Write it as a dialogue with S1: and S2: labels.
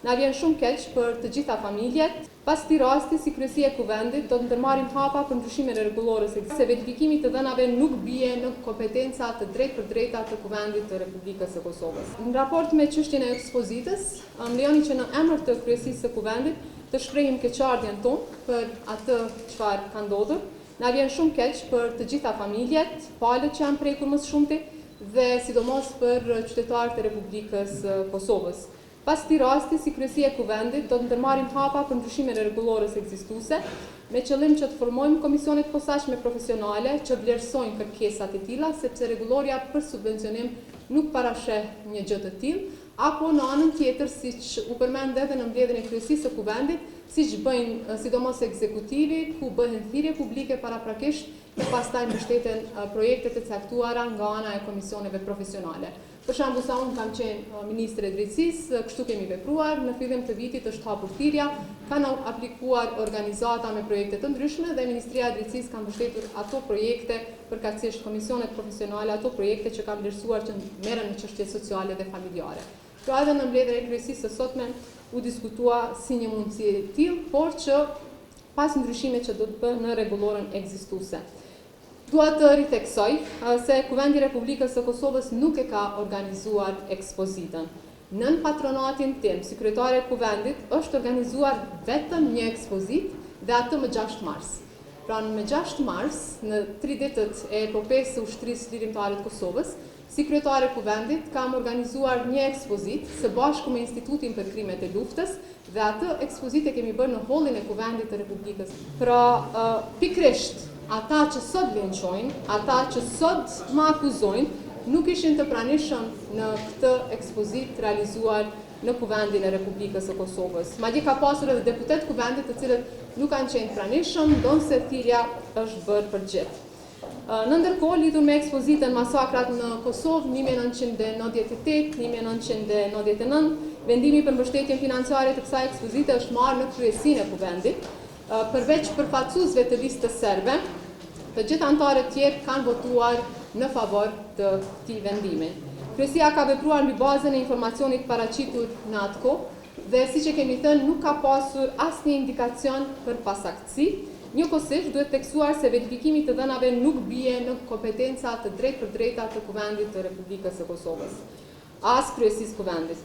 S1: Na vjen shumë keq për të gjitha familjet. Pas këtij rasti, si kryesia e kuvendit, do të ndërmarrim hapa për ndryshimin e rregullorës se verifikimi të dhënave nuk bie në kompetenca të drejtpërdrejta të Kuvendit të Republikës së Kosovës. Në raport me çështjen e ekspozitës, më lejoni që në emër të kryesisë së kuvendit të shprehim keqardhjen tonë për atë çfarë ka ndodhur. Na vjen shumë keq për të gjitha familjet, palët që janë prekur më së shumti dhe sidomos për qytetarët e Republikës së Kosovës. Pas këtij rasti, si kryesia e kuvendit, do të ndërmarrim hapa për ndryshimin e rregullorës ekzistuese, me qëllim që të formojmë komisione të posaçme profesionale që vlerësojnë kërkesat e tilla, sepse rregulloria për subvencionim nuk parasheh një gjë të tillë, apo në anën tjetër, siç u përmend edhe në mbledhjen e kryesisë së kuvendit, siç bëjnë sidomos ekzekutivi, ku bëhen thirrje publike paraprakisht e pastaj mbështeten projektet e caktuara nga ana e komisioneve profesionale. Për shembull, sa unë kam qenë ministre e drejtësisë, kështu kemi vepruar, në fillim të vitit është hapur thirrja, kanë aplikuar organizata me projekte të ndryshme dhe Ministria e Drejtësisë ka mbështetur ato projekte, përkatësisht komisionet profesionale, ato projekte që kanë vlerësuar që merren në çështje sociale dhe familjare. Pra edhe në mbledhjen e kryesisë së sotme u diskutua si një mundësi e tillë, por që pas ndryshimeve që do të bëhen në rregullorën ekzistuese. Dua të riteksoj se Kuvendi i Republikës së Kosovës nuk e ka organizuar ekspozitën. Nën patronatin tim, si kryetare e kuvendit, është organizuar vetëm një ekspozitë dhe atë më 6 mars. Pra më 6 mars, në 3 ditët e epopesë së ushtrisë lirimtare të Kosovës, si kryetare e kuvendit kam organizuar një ekspozitë së bashku me Institutin për krimet e luftës dhe atë ekspozitë kemi bërë në hollin e Kuvendit të Republikës. Pra pikërisht ata që sot linçojnë, ata që sot më akuzojnë, nuk ishin të pranishëm në këtë ekspozitë realizuar në Kuvendin e Republikës së Kosovës. Madje ka pasur edhe deputet kuvendit të cilët nuk kanë qenë pranishëm, ndonse thirrja është bërë për gjithë. Në ndërkohë, lidhur me ekspozitën Masakrat në Kosovë 1998-1999, vendimi për mbështetjen financiare të kësaj ekspozite është marrë në kryesinë e kuvendit. Përveç përfaqësuesve të listës serbe, të gjithë anëtarët tjerë kanë votuar në favor të këtij vendimi. Kryesia ka vepruar mbi bazën e informacionit paraqitur në atë kohë dhe siç e kemi thënë, nuk ka pasur asnjë indikacion për pasaktësi. Njëkohësisht duhet theksuar se verifikimi të dhënave nuk bie në kompetenca të drejtpërdrejta të Kuvendit të Republikës së Kosovës, as kryesisë kuvendit.